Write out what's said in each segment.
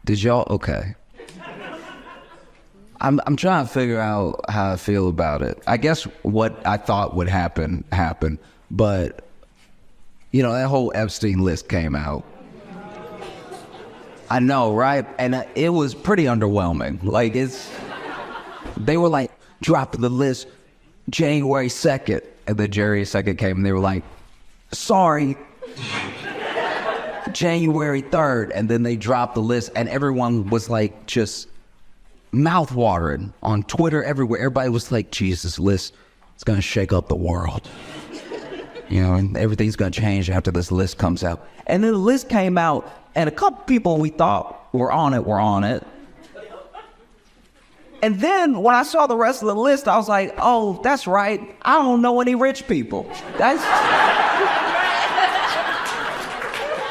Did y'all? Okay. I'm trying to figure out how I feel about it. I guess what I thought would happen happened, but you know, that whole Epstein list came out. I know, right? And it was pretty underwhelming. Like, they were like, dropping the list January 2nd. And then January 2nd came and they were like, sorry, January 3rd. And then they dropped the list and everyone was like, just mouth-watering on Twitter, everywhere. Everybody was like, Jesus, list, it's going to shake up the world. You know, and everything's going to change after this list comes out. And then the list came out, and a couple people we thought were on it. And then when I saw the rest of the list, I was like, oh, that's right. I don't know any rich people. That's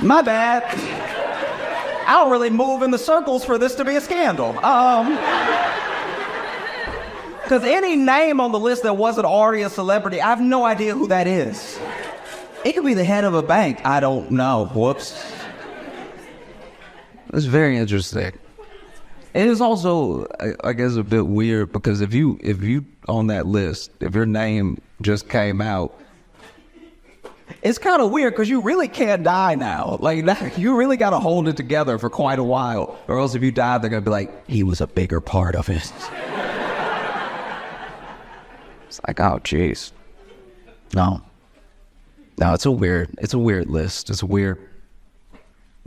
my bad. I don't really move in the circles for this to be a scandal. Because any name on the list that wasn't already a celebrity, I have no idea who that is. It could be the head of a bank. I don't know. Whoops. It's very interesting. It is also, I guess, a bit weird because if you on that list, if your name just came out, it's kind of weird because you really can't die now. Like, you really got to hold it together for quite a while, or else if you die, they're gonna be like, he was a bigger part of it. It's like, oh, jeez. No, it's a weird list. It's a weird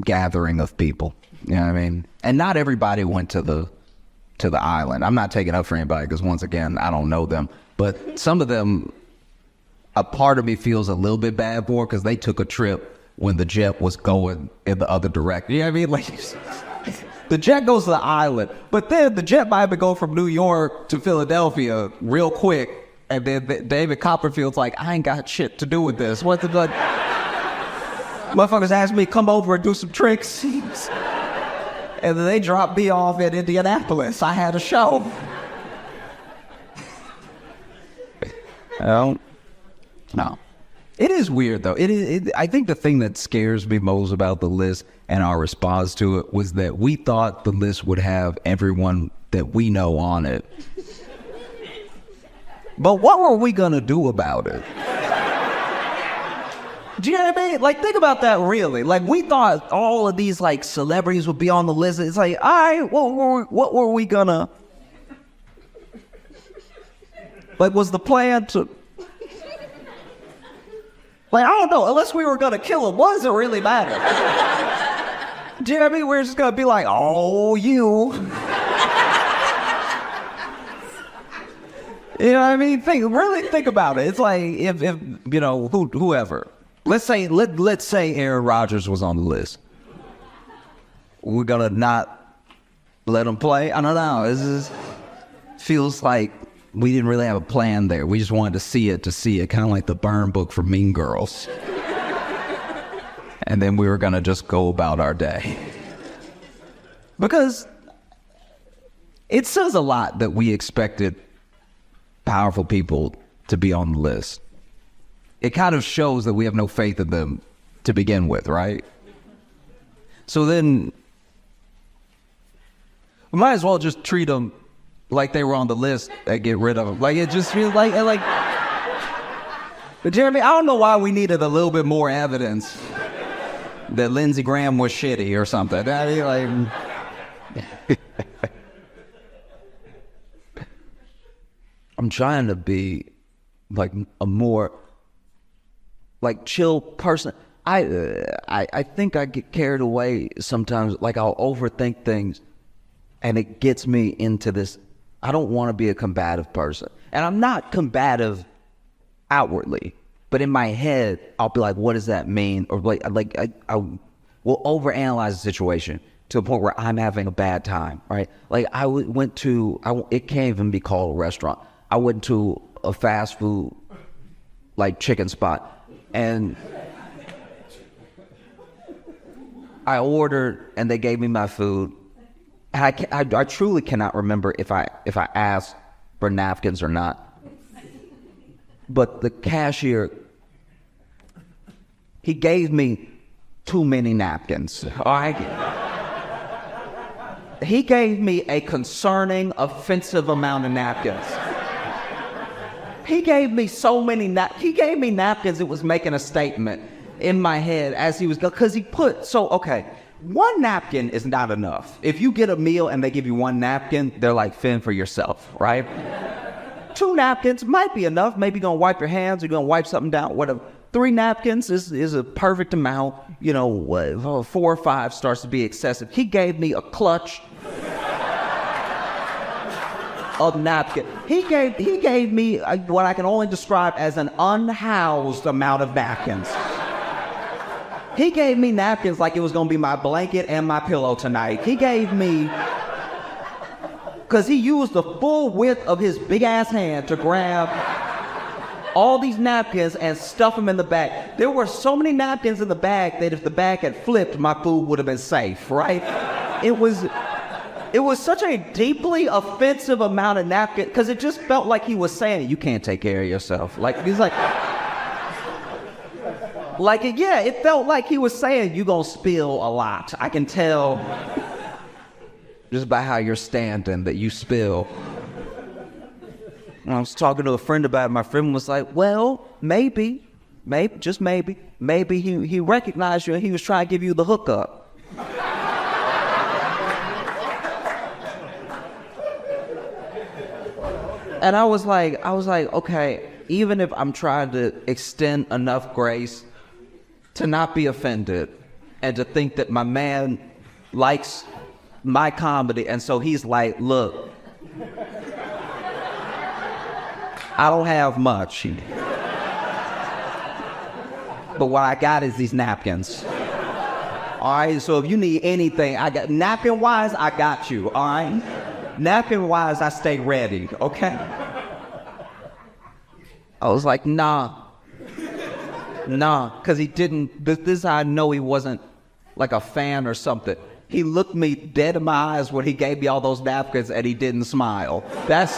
gathering of people. You know what I mean? And not everybody went to the island. I'm not taking up for anybody because, once again, I don't know them. But some of them, a part of me feels a little bit bad for because they took a trip when the jet was going in the other direction. You know what I mean? Like, the jet goes to the island, but then the jet might go from New York to Philadelphia real quick. And then David Copperfield's like, I ain't got shit to do with this. What the fuck? Motherfuckers asked me to come over and do some tricks. And then they dropped me off at Indianapolis. I had a show. No. It is weird, though. I think the thing that scares me most about the list and our response to it was that we thought the list would have everyone that we know on it. But what were we gonna do about it? Do you know what I mean? Like, think about that, really. Like, we thought all of these, like, celebrities would be on the list. It's like, all right, what were we gonna... Like, was the plan to... Like, I don't know, unless we were gonna kill him, what does it really matter? Do you know what I mean? We're just gonna be like, oh, you... You know what I mean? Really think about it. It's like, if you know, whoever. Let's say Aaron Rodgers was on the list. We're gonna not let him play? I don't know. This feels like we didn't really have a plan there. We just wanted to see it, kind of like the burn book for Mean Girls. And then we were gonna just go about our day. Because it says a lot that we expected powerful people to be on the list. It kind of shows that we have no faith in them to begin with, right? So then we might as well just treat them like they were on the list and get rid of them. Like, it just feels like But Jeremy, I don't know why we needed a little bit more evidence that Lindsey Graham was shitty or something. I mean, like... I'm trying to be like a more like chill person. I think I get carried away sometimes. Like, I'll overthink things and it gets me into this. I don't want to be a combative person, and I'm not combative outwardly, but in my head I'll be like, what does that mean? Or I will overanalyze the situation to a point where I'm having a bad time, right? Like, it can't even be called a restaurant. I went to a fast food, like, chicken spot, and I ordered, and they gave me my food. I truly cannot remember if I asked for napkins or not. But the cashier, he gave me too many napkins. All right? He gave me a concerning, offensive amount of napkins. He gave me so many he gave me napkins, it was making a statement in my head as he was going, because he put, so, okay, one napkin is not enough. If you get a meal and they give you one napkin, they're like, fend for yourself, right? 2 napkins might be enough. Maybe you're going to wipe your hands, you're going to wipe something down, whatever. 3 napkins is a perfect amount. 4 or 5 starts to be excessive. He gave me a clutch of napkin. He gave me what I can only describe as an unhoused amount of napkins. He gave me napkins like it was gonna be my blanket and my pillow tonight. He gave me, because he used the full width of his big ass hand to grab all these napkins and stuff them in the bag. There were so many napkins in the bag that if the bag had flipped, my food would have been safe, right? It was such a deeply offensive amount of napkin, because it just felt like he was saying, you can't take care of yourself. Like, he's like, yeah, it felt like he was saying, you gonna spill a lot. I can tell just by how you're standing that you spill. And I was talking to a friend about it. My friend was like, well, maybe, just maybe he recognized you and he was trying to give you the hookup. And I was like, okay, even if I'm trying to extend enough grace to not be offended and to think that my man likes my comedy, and so he's like, look, I don't have much, but what I got is these napkins. All right, so if you need anything, I got napkin-wise, I got you, all right? Napkin-wise, I stay ready, okay? I was like, nah, because he didn't, this is how I know he wasn't like a fan or something. He looked me dead in my eyes when he gave me all those napkins and he didn't smile. That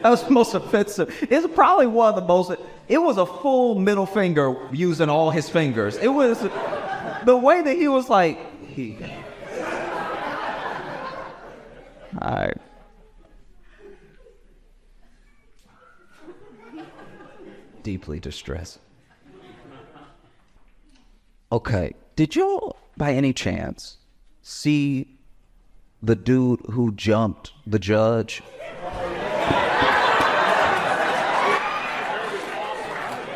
was the most offensive. It's probably one of the most, it was a full middle finger using all his fingers. It was, the way that he was like, all right. Deeply distressed. Okay, did you, by any chance, see the dude who jumped the judge?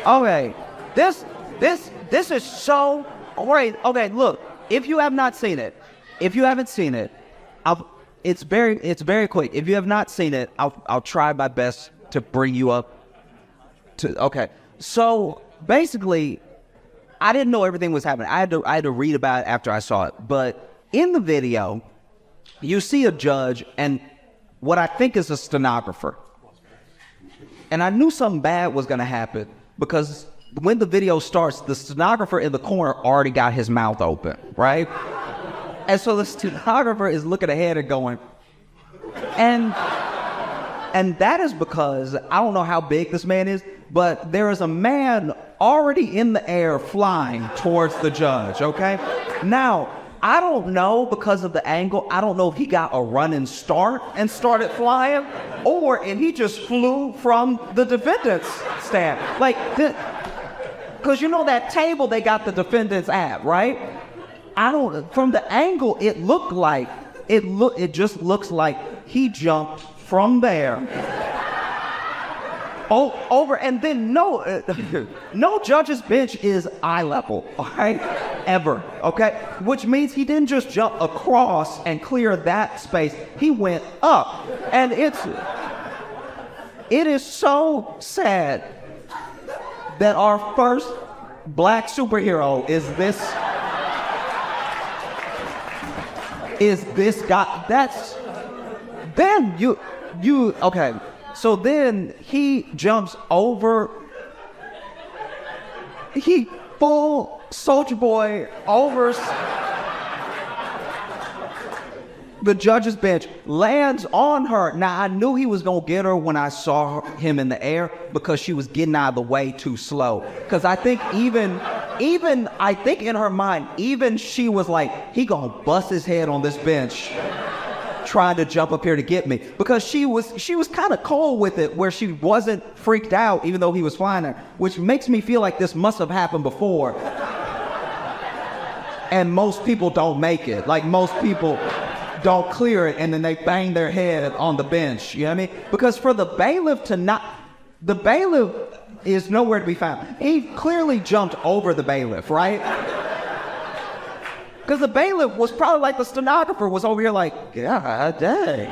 Okay, this is so great. Okay, look, if you have not seen it, if you haven't seen it, it's very quick. If you have not seen it, I'll try my best to bring you up to. Okay, so basically, I didn't know everything was happening. I had to read about it after I saw it. But in the video, you see a judge and what I think is a stenographer. And I knew something bad was going to happen because when the video starts, the stenographer in the corner already got his mouth open, right? And so the stenographer is looking ahead and going, and that is because, I don't know how big this man is, but there is a man already in the air flying towards the judge, okay? Now, I don't know, because of the angle, I don't know if he got a running start and started flying, or if he just flew from the defendant's stand. Like, because you know that table they got the defendants at, right? From the angle, it just looks like he jumped from there over, and then no judge's bench is eye level, all right, ever, okay? Which means he didn't just jump across and clear that space. He went up, and it is so sad that our first black superhero is this guy. That's, then okay. So then he jumps over, he full Soulja Boy over the judge's bench, lands on her. Now, I knew he was going to get her when I saw him in the air because she was getting out of the way too slow. Because I think even even, I think in her mind, even she was like, he gonna bust his head on this bench trying to jump up here to get me. Because she was kind of cold with it, where she wasn't freaked out even though he was flying there, which makes me feel like this must have happened before. And most people don't make it. Like, most people don't clear it and then they bang their head on the bench, you know what I mean? Because for the bailiff to not, the bailiff is nowhere to be found. He clearly jumped over the bailiff, right? Because the bailiff was probably like the stenographer was over here like, God dang.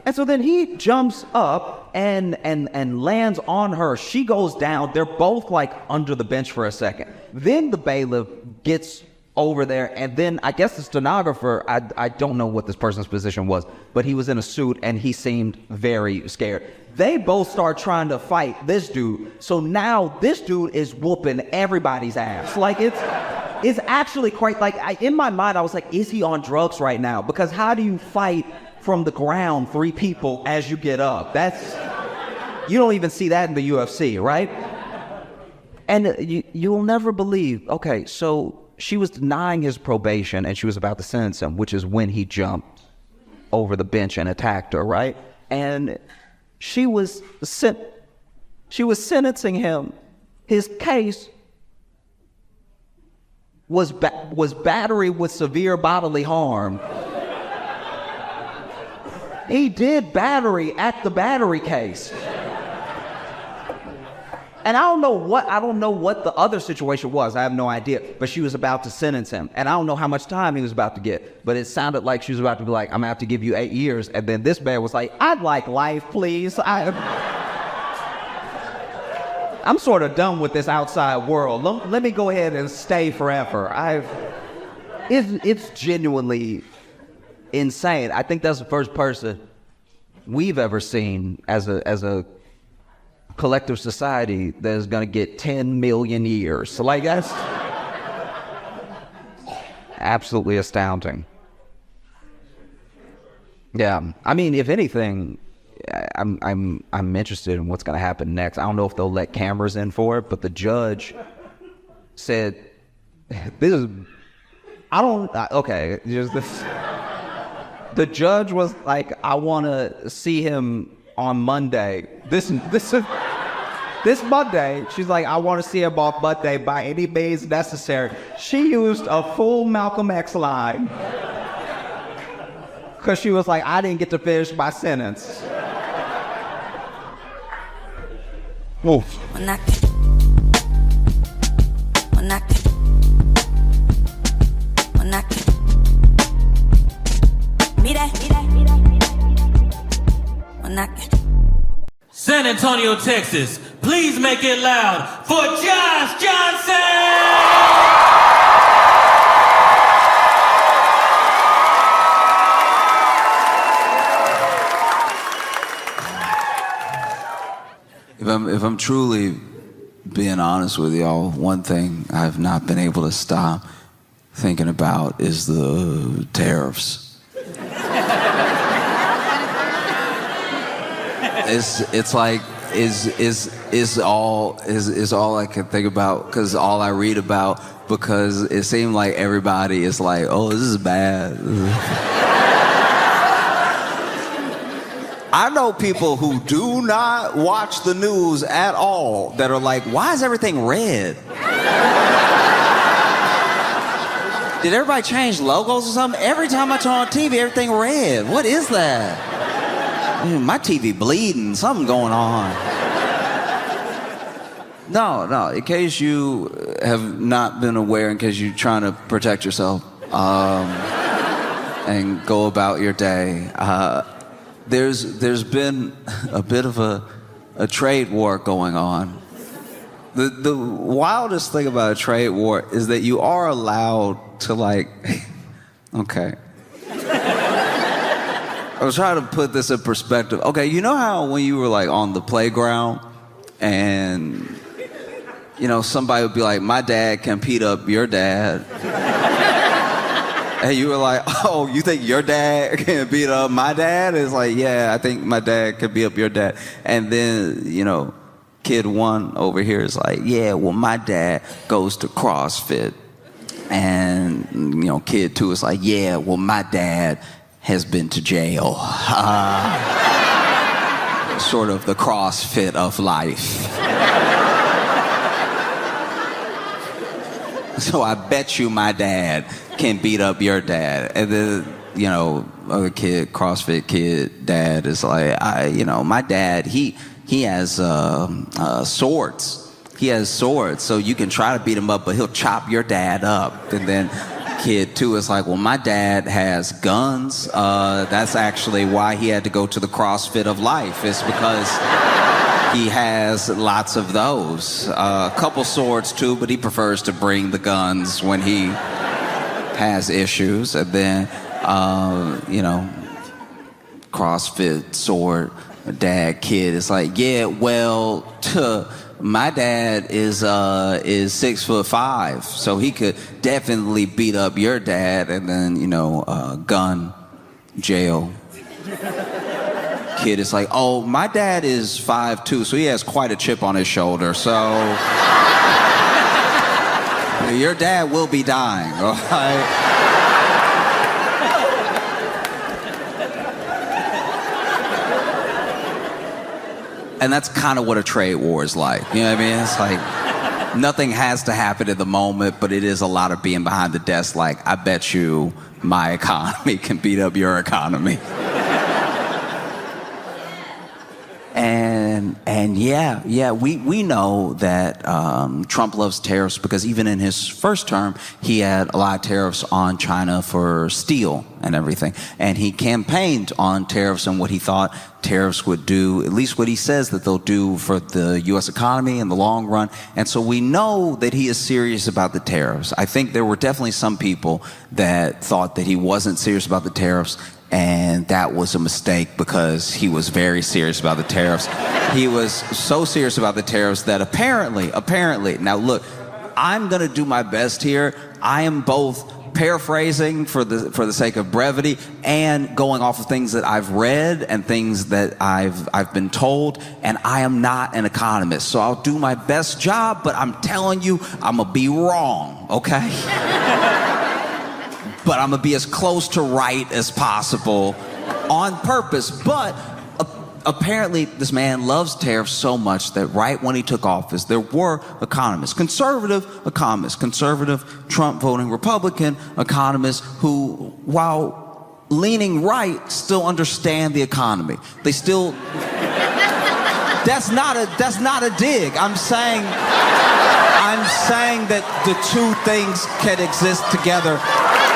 And so then he jumps up and lands on her. She goes down. They're both like under the bench for a second. Then the bailiff gets over there, and then I guess the stenographer, I don't know what this person's position was, but he was in a suit and he seemed very scared. They both start trying to fight this dude. So now this dude is whooping everybody's ass. Like, it's actually quite, like, in my mind, I was like, is he on drugs right now? Because how do you fight from the ground 3 people as you get up? You don't even see that in the UFC, right? And you'll never believe, okay, so she was denying his probation and she was about to sentence him, which is when he jumped over the bench and attacked her, right? And she was sentencing him. His case was battery with severe bodily harm. He did battery at the battery case. And I don't know what the other situation was. I have no idea. But she was about to sentence him. And I don't know how much time he was about to get. But it sounded like she was about to be like, I'm going to have to give you 8 years. And then this man was like, I'd like life, please. I'm sort of done with this outside world. Let me go ahead and stay forever. It's genuinely insane. I think that's the first person we've ever seen as a collective society that is going to get 10 million years. So, like, that's absolutely astounding. Yeah, I mean, if anything, I'm interested in what's going to happen next. I don't know if they'll let cameras in for it, but the judge said, the judge was like, I want to see him on Monday. This Monday, she's like, I want to see him on Monday by any means necessary. She used a full Malcolm X line. Because she was like, I didn't get to finish my sentence. Oof. San Antonio, Texas, please make it loud for Josh Johnson! If I'm truly being honest with y'all, one thing I've not been able to stop thinking about is the tariffs. It's like is all I can think about, because all I read about, because it seemed like everybody is like, oh, this is bad. I know people who do not watch the news at all that are like, why is everything red? Did everybody change logos or something? Every time I turn on TV, everything red. What is that? My TV bleeding, something going on. No, in case you have not been aware, in case you're trying to protect yourself and go about your day, there's been a bit of a trade war going on. The wildest thing about a trade war is that you are allowed to, like, okay. I was trying to put this in perspective. Okay, you know how when you were like on the playground and, you know, somebody would be like, my dad can beat up your dad. And you were like, oh, you think your dad can beat up my dad? It's like, yeah, I think my dad can beat up your dad. And then, you know, kid one over here is like, yeah, well, my dad goes to CrossFit. And, kid two is like, yeah, well, my dad has been to jail. Sort of the CrossFit of life. So I bet you my dad can beat up your dad. And then, other kid, CrossFit kid, dad is like, my dad, he has swords. He has swords, so you can try to beat him up, but he'll chop your dad up. And then kid two is like, well, my dad has guns. That's actually why he had to go to the CrossFit of life. It's because he has lots of those. A couple swords too, but he prefers to bring the guns when he has issues. And then, CrossFit, sword, dad, kid. It's like, yeah, well, my dad is 6'5", so he could definitely beat up your dad. And then, gun, jail. Kid is like, oh, my dad is 5'2", so he has quite a chip on his shoulder. So your dad will be dying, all right? And that's kind of what a trade war is like. You know what I mean? It's like nothing has to happen at the moment, but it is a lot of being behind the desk like, I bet you my economy can beat up your economy. And we know that Trump loves tariffs because even in his first term, he had a lot of tariffs on China for steel and everything. And he campaigned on tariffs and what he thought tariffs would do, at least what he says that they'll do for the U.S. economy in the long run. And so we know that he is serious about the tariffs. I think there were definitely some people that thought that he wasn't serious about the tariffs, and that was a mistake because he was very serious about the tariffs. He was so serious about the tariffs that apparently, now look, I'm gonna do my best here. I am both paraphrasing for the sake of brevity and going off of things that I've read and things that I've been told, and I am not an economist. So I'll do my best job, but I'm telling you, I'm gonna be wrong, okay? But I'm gonna be as close to right as possible on purpose. But apparently this man loves tariffs so much that right when he took office, there were economists, conservative Trump voting Republican economists who, while leaning right, still understand the economy. They still, that's not a dig. I'm saying that the two things can exist together.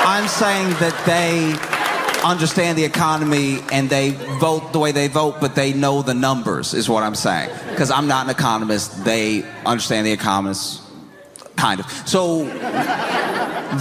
I'm saying that they understand the economy and they vote the way they vote, but they know the numbers, is what I'm saying. Because I'm not an economist. They understand the economists, kind of. So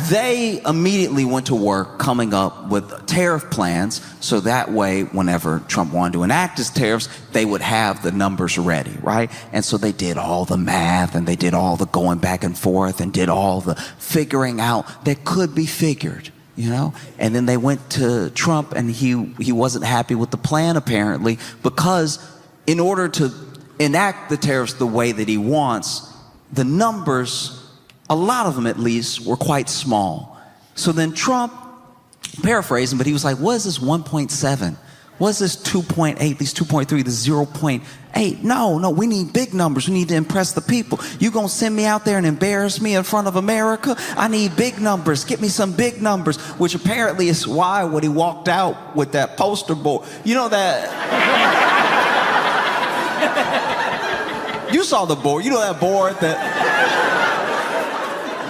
they immediately went to work coming up with tariff plans so that way, whenever Trump wanted to enact his tariffs, they would have the numbers ready, right? And so they did all the math and they did all the going back and forth and did all the figuring out that could be figured, And then they went to Trump and he wasn't happy with the plan, apparently, because in order to enact the tariffs the way that he wants, the numbers, a lot of them at least, were quite small. So then Trump, paraphrasing, but he was like, what is this 1.7? What is this 2.8, these 2.3, this 0.8? No, we need big numbers. We need to impress the people. You gonna send me out there and embarrass me in front of America? I need big numbers. Get me some big numbers, which apparently is why when he walked out with that poster board, you know that... You saw the board. You know that board that...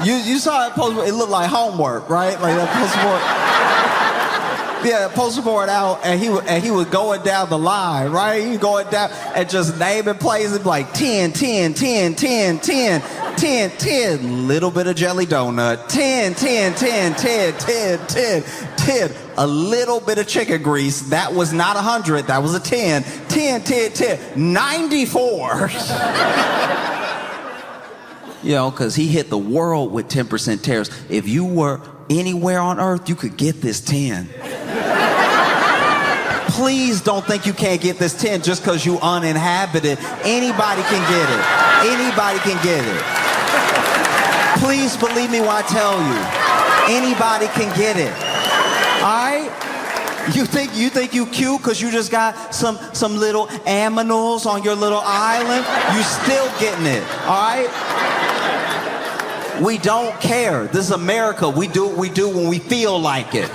You saw that poster board. It looked like homework, right? Like that poster board. Yeah, poster board out, and he was going down the line, right? He was going down and just naming places like 10, 10, 10, 10, 10, 10, 10, little bit of jelly donut, 10, 10, 10, 10, 10, 10, 10, a little bit of chicken grease. That was not 100, that was a 10, 10, 10, 10, 94. Because he hit the world with 10% tariffs. If you were anywhere on earth, you could get this 10. please don't think you can't get this tent just because you uninhabited. Anybody can get it. Anybody can get it. Please believe me when I tell you. Anybody can get it. All right? You think you cute because you just got some little aminals on your little island? You still getting it, all right? We don't care. This is America. We do what we do when we feel like it.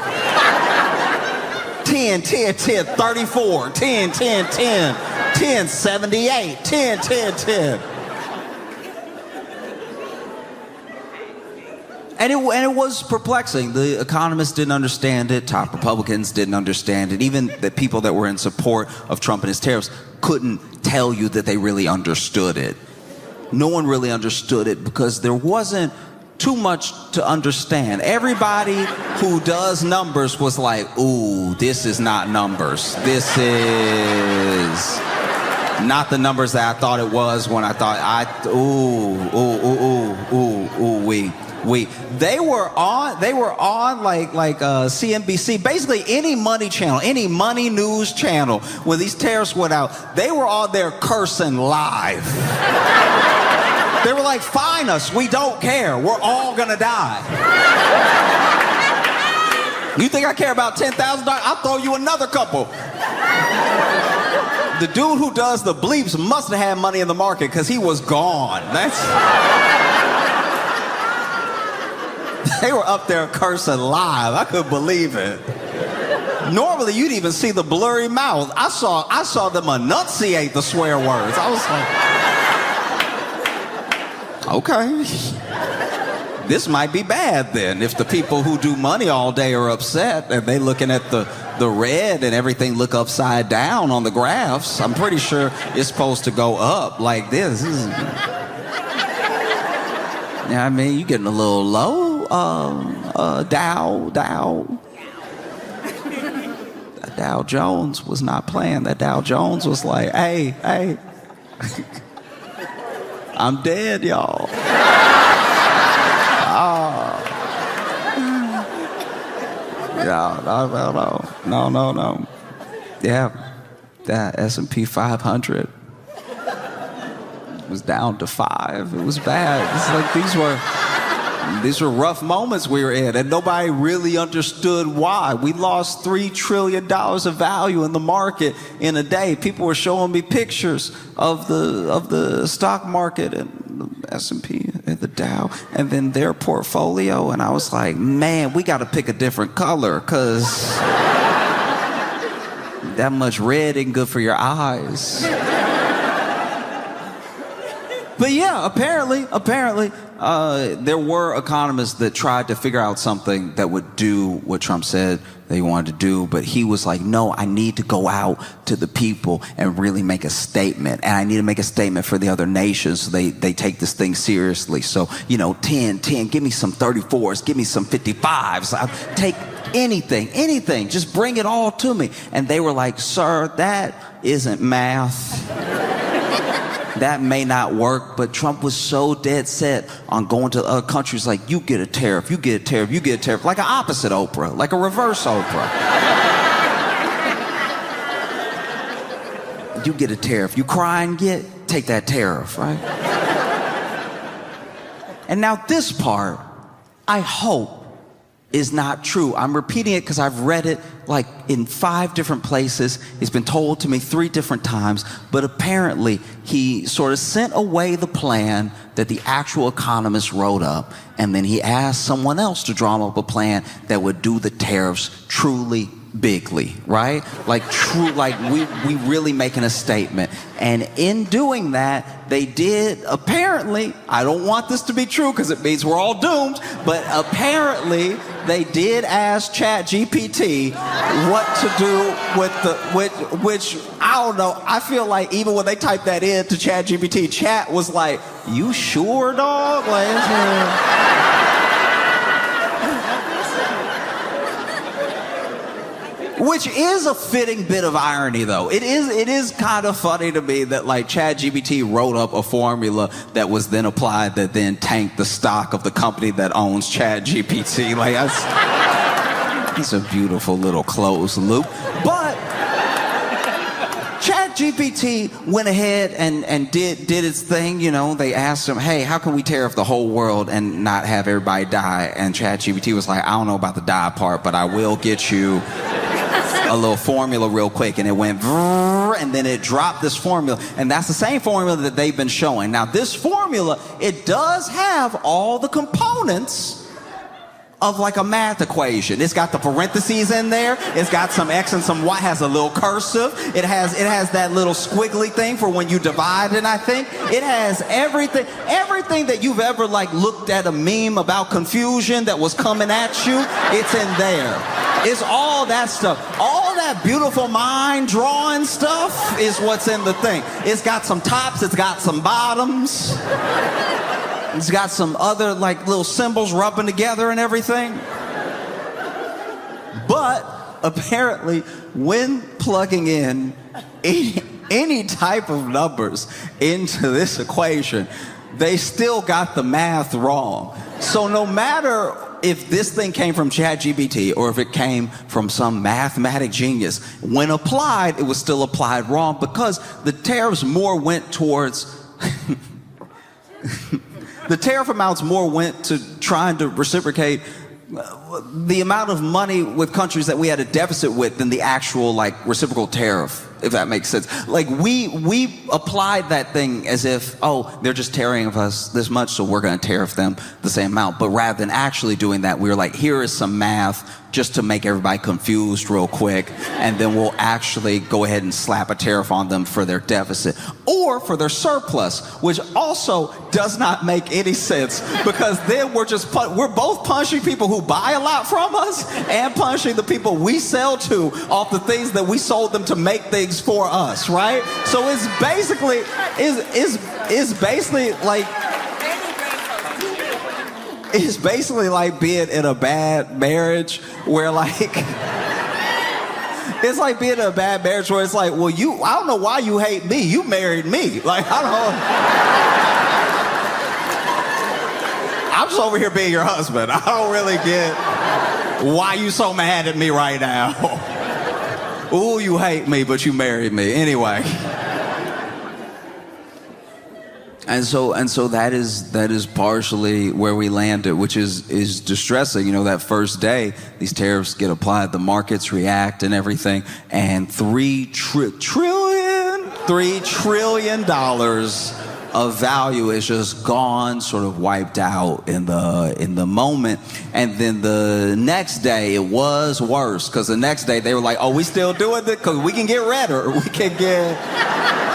10, 10, 10, 34, 10, 10, 10, 10, 78, 10, 10, 10. And it was perplexing. The economists didn't understand it. Top Republicans didn't understand it. Even the people that were in support of Trump and his tariffs couldn't tell you that they really understood it. No one really understood it because there wasn't too much to understand. Everybody who does numbers was like, ooh, this is not numbers. This is not the numbers that I thought it was when I thought They were on like CNBC, basically any money channel, any money news channel. When these tariffs went out, they were on there cursing live. They were like, fine us, we don't care, we're all gonna die. You think I care about $10,000? I'll throw you another couple. The dude who does the bleeps must have had money in the market because he was gone. They were up there cursing live. I couldn't believe it. Normally, you'd even see the blurry mouth. I saw them enunciate the swear words. I was like, okay. This might be bad then. If the people who do money all day are upset and they looking at the red and everything look upside down on the graphs, I'm pretty sure it's supposed to go up like this. Yeah, I mean, you getting a little low. Dow Jones was not playing. That Dow Jones was like, hey, I'm dead, y'all. No. Yeah, that S&P 500 was down to 5. It was bad. It's like these were rough moments we were in, and nobody really understood why. We lost $3 trillion of value in the market in a day. People were showing me pictures of the stock market and the S&P and the Dow, and then their portfolio, and I was like, man, we got to pick a different color, because that much red ain't good for your eyes. But yeah, apparently, there were economists that tried to figure out something that would do what Trump said they wanted to do, but he was like, no, I need to go out to the people and really make a statement, and I need to make a statement for the other nations so they take this thing seriously. So, 10, give me some 34s, give me some 55s, I'll take anything, just bring it all to me. And they were like, sir, that isn't math. That may not work, but Trump was so dead set on going to other countries like, you get a tariff, you get a tariff, you get a tariff, like an opposite Oprah, like a reverse Oprah. You get a tariff, you cry and take that tariff, right? And now this part, I hope, is not true. I'm repeating it because I've read it like in 5 different places. It's been told to me 3 different times, but apparently he sort of sent away the plan that the actual economist wrote up, and then he asked someone else to draw up a plan that would do the tariffs truly bigly, right? Like we really making a statement. And in doing that, they did, apparently, I don't want this to be true because it means we're all doomed, but apparently they did ask ChatGPT what to do with which I don't know. I feel like even when they typed that in to ChatGPT, Chat was like, you sure, dog? Which is a fitting bit of irony, though. It is kind of funny to me that like ChatGPT wrote up a formula that was then applied that then tanked the stock of the company that owns ChatGPT. Like it's a beautiful little closed loop. But ChatGPT went ahead and did its thing. You know, they asked him, hey, how can we tariff the whole world and not have everybody die? And ChatGPT was like, I don't know about the die part, but I will get you a little formula real quick. And it went and then it dropped this formula, and that's the same formula that they've been showing. Now this formula, it does have all the components of like a math equation. It's got the parentheses in there, it's got some X and some Y, has a little cursive, it has that little squiggly thing for when you divide it. I think it has everything that you've ever like looked at a meme about confusion that was coming at you, it's in there. It's all that stuff. All that beautiful mind drawing stuff is what's in the thing. It's got some tops, it's got some bottoms. It's got some other like little symbols rubbing together and everything. But apparently, when plugging in any type of numbers into this equation, they still got the math wrong. So no matter if this thing came from ChatGPT or if it came from some mathematic genius, when applied, it was still applied wrong because the tariffs more went towards the tariff amounts more went to trying to reciprocate the amount of money with countries that we had a deficit with than the actual like reciprocal tariff, if that makes sense. Like we applied that thing as if, oh, they're just tariffing us this much, so we're going to tariff them the same amount. But rather than actually doing that, we were like, here is some math just to make everybody confused real quick, and then we'll actually go ahead and slap a tariff on them for their deficit or for their surplus, which also does not make any sense because then we're both punishing people who buy a lot from us and punishing the people we sell to off the things that we sold them to make things for us, right? So it's basically like being in a bad marriage where like it's like being in a bad marriage where it's like, well, I don't know why you hate me. You married me. Like, I don't I'm just over here being your husband. I don't really get why you so mad at me right now. Ooh, you hate me, but you married me. Anyway. And so that is partially where we landed, which is distressing. You know, that first day, these tariffs get applied, the markets react and everything, and $3 trillion of value is just gone, sort of wiped out in the moment. And then the next day it was worse, because the next day they were like, oh, we still doing it because we can get redder. We can get,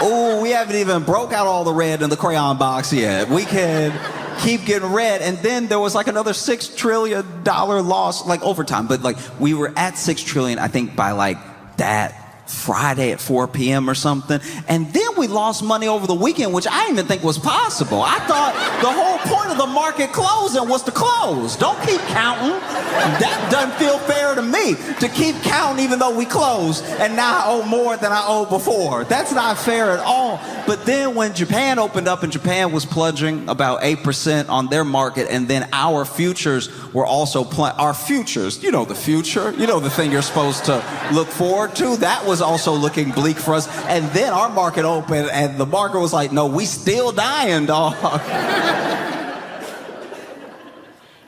oh, we haven't even broke out all the red in the crayon box yet. We can keep getting red. And then there was like another $6 trillion loss, like over time. But like we were at $6 trillion, I think, by like that Friday at 4 p.m. or something. And then we lost money over the weekend, which I didn't even think was possible. I thought the whole point of the market closing was to close. Don't keep counting. That doesn't feel fair to me, to keep counting even though we closed and now I owe more than I owed before. That's not fair at all. But then when Japan opened up and Japan was plunging about 8% on their market, and then our futures were also our futures, you know the future, you know the thing you're supposed to look forward to, that was also looking bleak for us. And then our market opened and the market was like, no, we still dying, dog.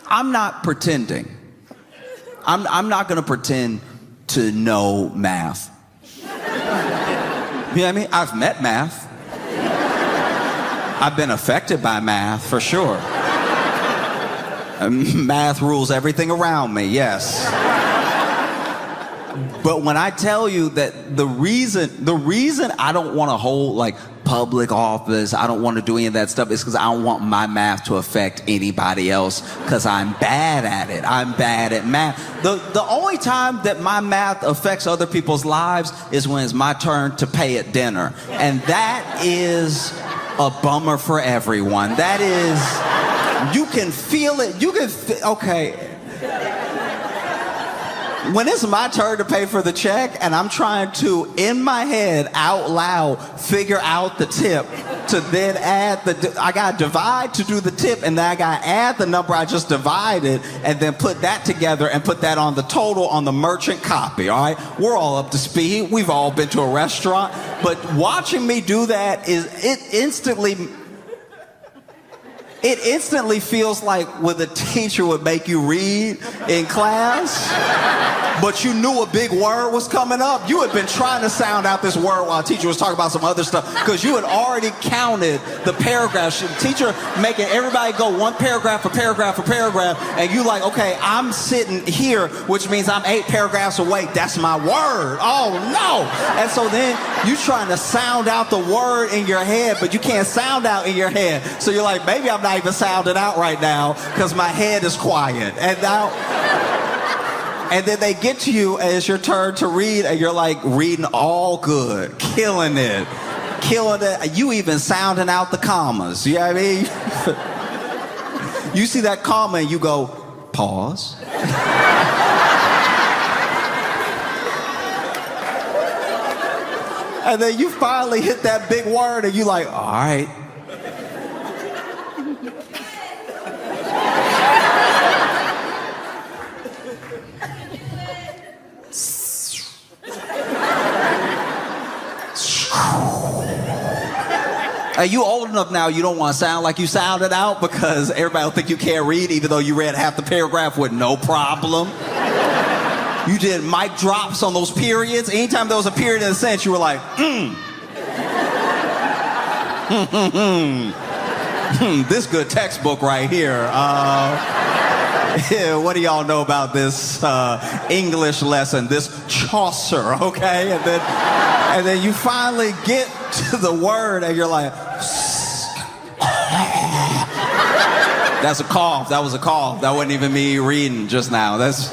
I'm not pretending. I'm not gonna pretend to know math. You know what I mean? I've met math. I've been affected by math, for sure. Math rules everything around me, yes. But when I tell you that the reason I don't want to hold like public office, I don't want to do any of that stuff, is because I don't want my math to affect anybody else, because I'm bad at it. I'm bad at math. The only time that my math affects other people's lives is when it's my turn to pay at dinner. And that is a bummer for everyone. That is, you can feel it. Okay. when it's my turn to pay for the check and I'm trying to, in my head, out loud, figure out the tip to then add I gotta divide to do the tip, and then I gotta add the number I just divided and then put that together and put that on the total on the merchant copy, all right? We're all up to speed. We've all been to a restaurant. But watching me do that it instantly feels like when the teacher would make you read in class, but you knew a big word was coming up. You had been trying to sound out this word while the teacher was talking about some other stuff because you had already counted the paragraphs. The teacher making everybody go one paragraph for paragraph for paragraph, and you like, okay, I'm sitting here, which means I'm 8 paragraphs away. That's my word. Oh, no. And so then you trying to sound out the word in your head, but you can't sound out in your head. So you're like, maybe I'm not even sounding out right now because my head is quiet. And then they get to you and it's your turn to read, and you're like reading all good, killing it. You even sounding out the commas. You know what I mean? You see that comma and you go, pause. And then you finally hit that big word and you like, all right. You old enough now, you don't want to sound like you sounded out because everybody will think you can't read even though you read half the paragraph with no problem. You did mic drops on those periods. Anytime there was a period in a sentence, you were like, this good textbook right here. Yeah, what do y'all know about this English lesson, this Chaucer, okay? And then you finally get to the word and you're like, that's a cough. That was a cough. That wasn't even me reading just now. That's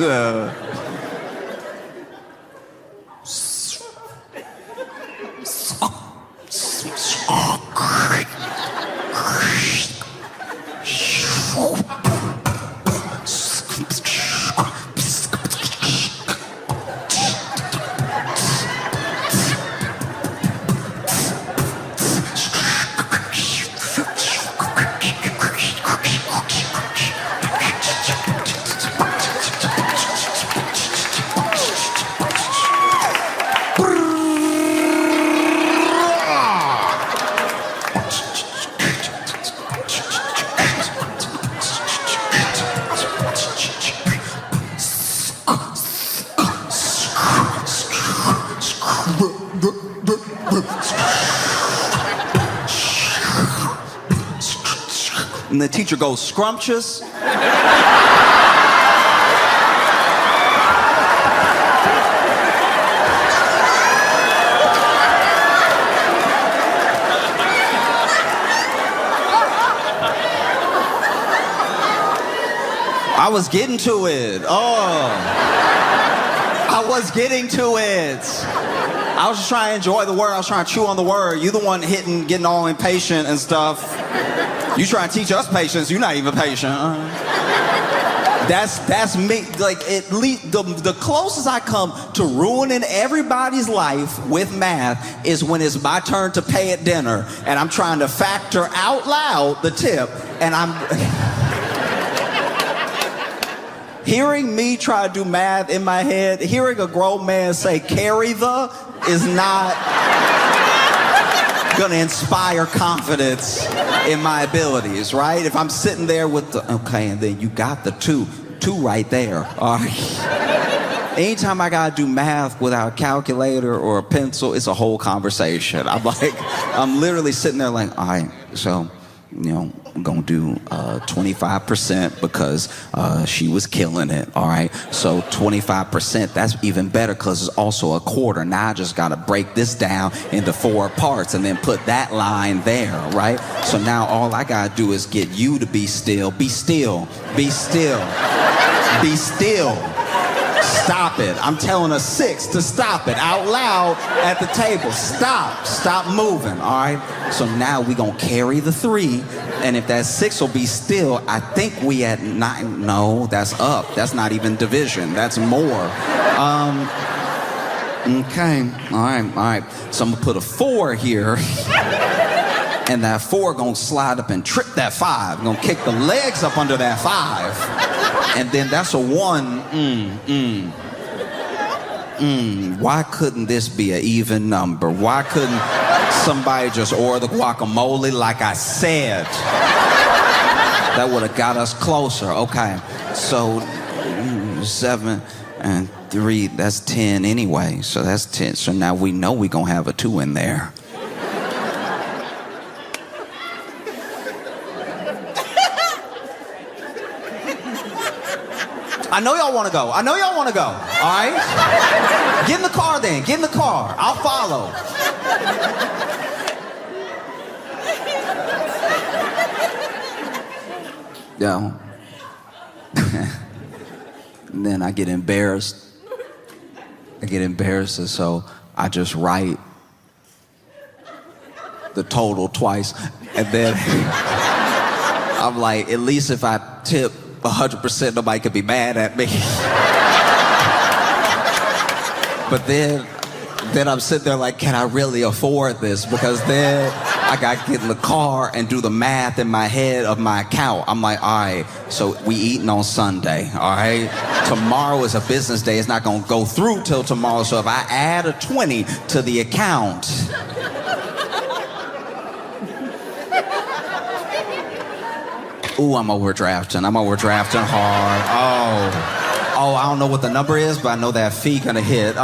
and the teacher goes, scrumptious. I was getting to it. I was getting to it. I was just trying to enjoy the word. I was trying to chew on the word. You the one getting all impatient and stuff. You trying to teach us patience. You're not even patient. That's me. Like, at least the closest I come to ruining everybody's life with math is when it's my turn to pay at dinner and I'm trying to factor out loud the tip, and I'm hearing me try to do math in my head, hearing a grown man say carry the is not gonna inspire confidence in my abilities, right? If I'm sitting there with the, okay, and then you got the two right there, all right? Anytime I gotta do math without a calculator or a pencil, it's a whole conversation. I'm literally sitting there like, all right, so, you know, I'm gonna do 25% because she was killing it, all right? So 25%, that's even better because it's also a quarter. Now I just gotta break this down into 4 parts and then put that line there, right? So now all I gotta do is get you to be still, be still, be still, be still. Stop it. I'm telling a 6 to stop it out loud at the table. Stop moving, all right? So now we gonna carry the 3, and if that 6 will be still, I think we at 9. No, that's up. That's not even division. That's more. Okay, all right. So I'm gonna put a 4 here. And that 4 gonna slide up and trip that 5. Gonna kick the legs up under that 5. And then that's a 1. Why couldn't this be an even number? Why couldn't somebody just order the guacamole like I said? That would have got us closer. Okay, so 7 and 3, that's 10 anyway. So that's 10. So now we know we gonna have a 2 in there. I know y'all want to go. All right? Get in the car then. Get in the car. I'll follow. Yo. And then I get embarrassed. And so I just write the total twice. And then I'm like, at least if I tip 100%, nobody could be mad at me. But then I'm sitting there like, can I really afford this? Because then I got to get in the car and do the math in my head of my account. I'm like, all right, so we eating on Sunday, all right? Tomorrow is a business day. It's not going to go through till tomorrow. So if I add a 20 to the account, ooh, I'm overdrafting hard. Oh, I don't know what the number is, but I know that fee gonna hit.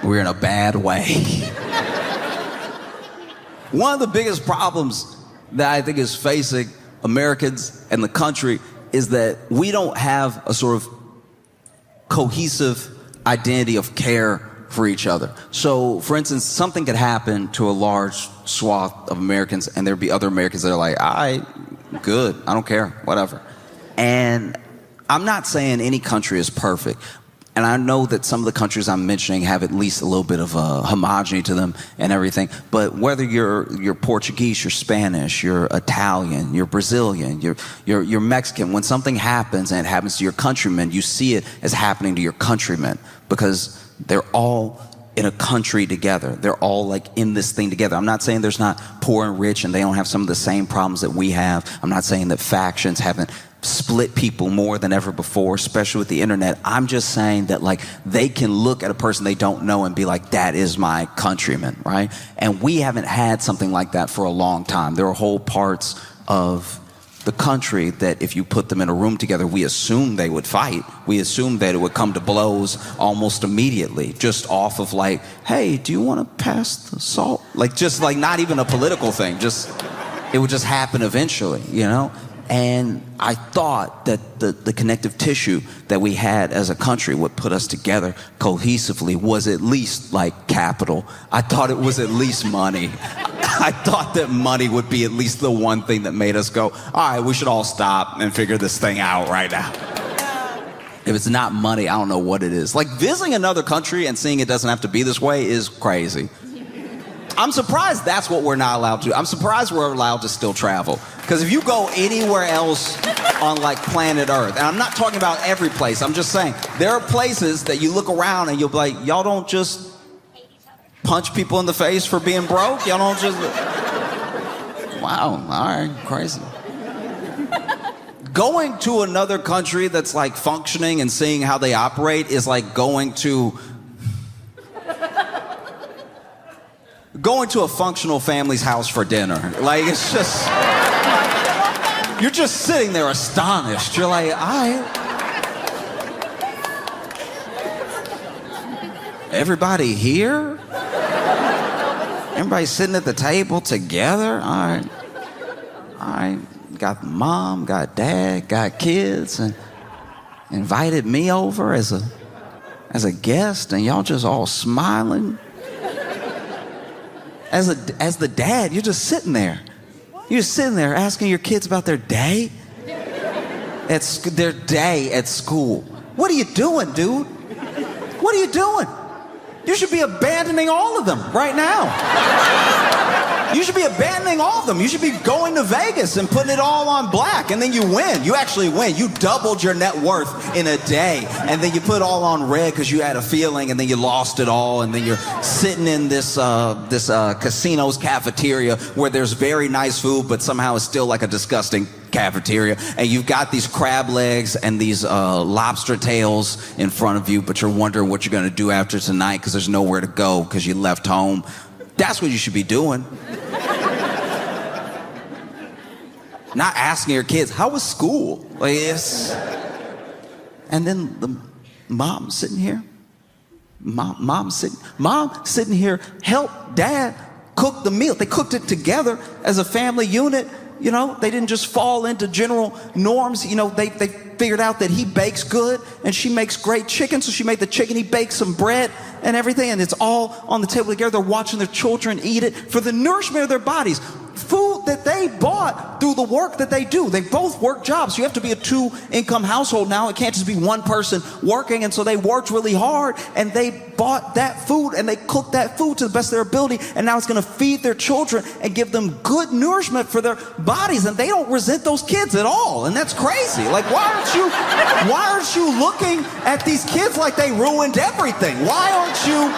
We're in a bad way. One of the biggest problems that I think is facing Americans and the country is that we don't have a sort of cohesive identity of care for each other. So, for instance, something could happen to a large swath of Americans, and there'd be other Americans that are like, all right, good, I don't care, whatever. And I'm not saying any country is perfect. And I know that some of the countries I'm mentioning have at least a little bit of a homogeny to them and everything. But whether you're Portuguese, you're Spanish, you're Italian, you're Brazilian, you're Mexican, when something happens and it happens to your countrymen, you see it as happening to your countrymen because they're all in a country together. They're all like in this thing together. I'm not saying there's not poor and rich and they don't have some of the same problems that we have. I'm not saying that factions haven't split people more than ever before, especially with the internet. I'm just saying that like they can look at a person they don't know and be like, that is my countryman, right? And we haven't had something like that for a long time. There are whole parts of the country that if you put them in a room together, we assume they would fight. We assume that it would come to blows almost immediately, just off of like, hey, do you want to pass the salt? Like, just like not even a political thing, just, it would just happen eventually, you know? And I thought that the connective tissue that we had as a country would put us together cohesively was at least like capital. I thought it was at least money. I thought that money would be at least the one thing that made us go, all right, we should all stop and figure this thing out right now. If it's not money, I don't know what it is. Like visiting another country and seeing it doesn't have to be this way is crazy. I'm surprised that's what we're not allowed to do. I'm surprised we're allowed to still travel. Because if you go anywhere else on like planet Earth, and I'm not talking about every place, I'm just saying, there are places that you look around and you'll be like, y'all don't just punch people in the face for being broke? Y'all don't just... Wow, all right, crazy. Going to another country that's like functioning and seeing how they operate is like going to a functional family's house for dinner. Like, it's just... You're just sitting there astonished. You're like, everybody here? Everybody sitting at the table together? All right. Got mom, got dad, got kids, and invited me over as a guest, and y'all just all smiling. As the dad, you're just sitting there. You're sitting there asking your kids about their day? Their day at school. What are you doing, dude? What are you doing? You should be abandoning all of them right now. You should be abandoning all of them. You should be going to Vegas and putting it all on black, and then you win. You actually win. You doubled your net worth in a day, and then you put it all on red because you had a feeling, and then you lost it all, and then you're sitting in this casino's cafeteria where there's very nice food, but somehow it's still like a disgusting cafeteria, and you've got these crab legs and these lobster tails in front of you, but you're wondering what you're going to do after tonight because there's nowhere to go because you left home. That's what you should be doing. Not asking your kids, how was school? Like, and then the mom sitting here, mom sitting here, help dad cook the meal. They cooked it together as a family unit. You know, they didn't just fall into general norms. You know, they figured out that he bakes good and she makes great chicken. So she made the chicken, he baked some bread and everything. And it's all on the table together. They're watching their children eat it for the nourishment of their bodies. Food that they bought through the work that they do. They both work jobs. You have to be a 2-income household now. It can't just be one person working. And so they worked really hard and they bought that food and they cooked that food to the best of their ability. And now it's going to feed their children and give them good nourishment for their bodies. And they don't resent those kids at all. And that's crazy. Like, why aren't you looking at these kids like they ruined everything? Why aren't you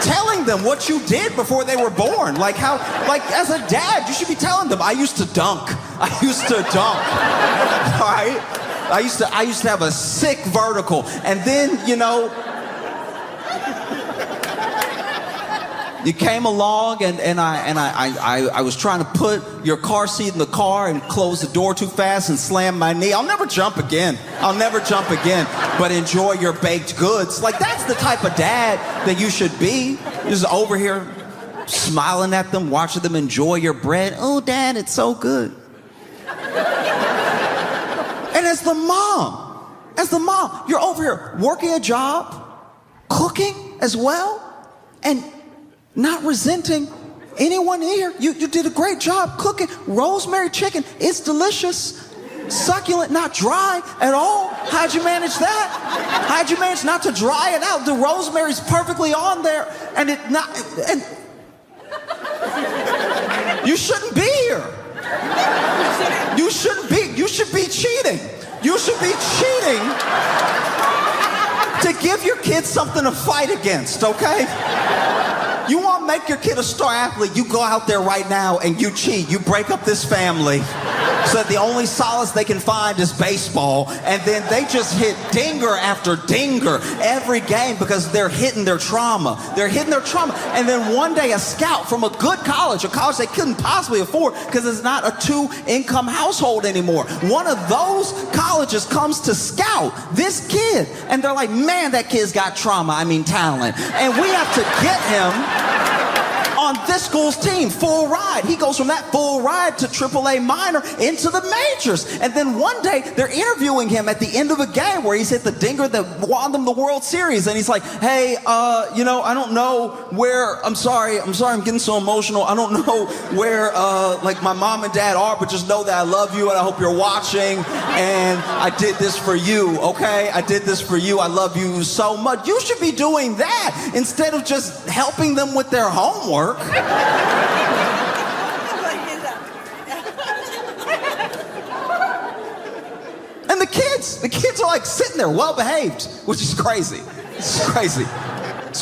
telling them what you did before they were born? Like as a dad, you should be telling them, I used to dunk. All right? I used to have a sick vertical. And then, you know, you came along and I was trying to put your car seat in the car and close the door too fast and slam my knee. I'll never jump again. But enjoy your baked goods. Like, that's the type of dad that you should be. Just over here smiling at them, watching them enjoy your bread. Oh, Dad, it's so good. And as the mom, you're over here working a job, cooking as well, and not resenting anyone here. You did a great job cooking. Rosemary chicken, it's delicious. Succulent, not dry at all. How'd you manage that? How'd you manage not to dry it out? The rosemary's perfectly on there, and you shouldn't be here. You should be cheating. You should be cheating to give your kids something to fight against, okay? You want to make your kid a star athlete, you go out there right now and you cheat. You break up this family so that the only solace they can find is baseball, and then they just hit dinger after dinger every game because they're hitting their trauma. And then one day a scout from a good college, a college they couldn't possibly afford because it's not a 2-income household anymore. One of those colleges comes to scout this kid, and they're like, man, that kid's got talent. And we have to get him on this school's team, full ride. He goes from that full ride to AAA minor into the majors. And then one day they're interviewing him at the end of a game where he's hit the dinger that won them the World Series. And he's like, hey, I don't know where, I'm sorry, I'm getting so emotional. I don't know where, my mom and dad are, but just know that I love you and I hope you're watching. And I did this for you, okay? I did this for you. I love you so much. You should be doing that instead of just helping them with their homework. And the kids are like sitting there well behaved, which is crazy. It's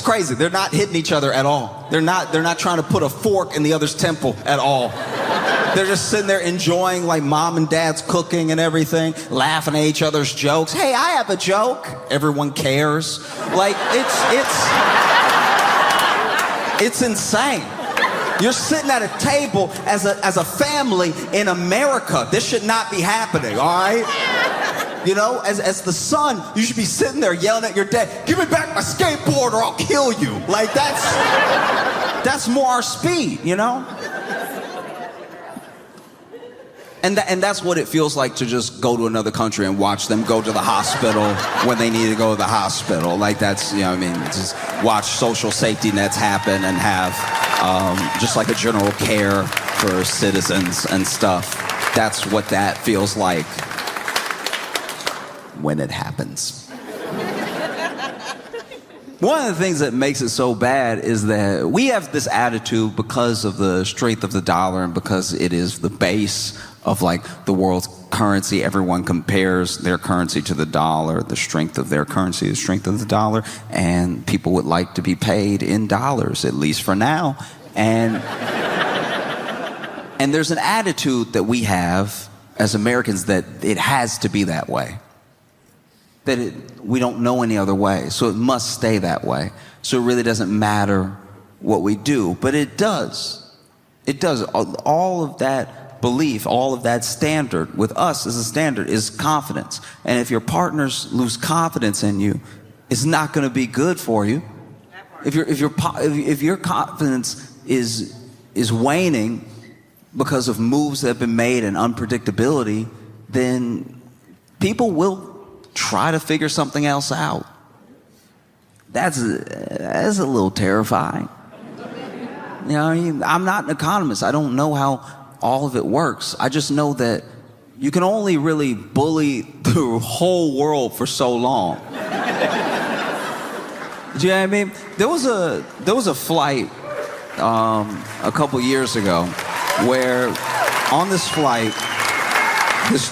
crazy. They're not hitting each other at all. They're not trying to put a fork in the other's temple at all. They're just sitting there enjoying like mom and dad's cooking and everything, laughing at each other's jokes. Hey, I have a joke. Everyone cares. Like, it's insane. You're sitting at a table as a family in America. This should not be happening, all right? You know, as the son, you should be sitting there yelling at your dad, give me back my skateboard or I'll kill you. Like, that's more our speed, you know? And that's what it feels like to just go to another country and watch them go to the hospital when they need to go to the hospital. Like, that's, you know what I mean? Just watch social safety nets happen and have just like a general care for citizens and stuff. That's what that feels like when it happens. One of the things that makes it so bad is that we have this attitude because of the strength of the dollar and because it is the base of like the world's currency. Everyone compares their currency to the dollar, the strength of their currency, the strength of the dollar, and people would like to be paid in dollars, at least for now. And there's an attitude that we have as Americans that it has to be that way. That we don't know any other way, so it must stay that way. So it really doesn't matter what we do, but it does. It does. All of that belief, all of that standard, with us as a standard, is confidence. And if your partners lose confidence in you, it's not going to be good for you. If your confidence is waning because of moves that have been made and unpredictability, then people will try to figure something else out. That's a little terrifying. You know, I'm not an economist. I don't know how all of it works. I just know that you can only really bully the whole world for so long. Do you know what I mean? There was a flight a couple years ago where on this flight, this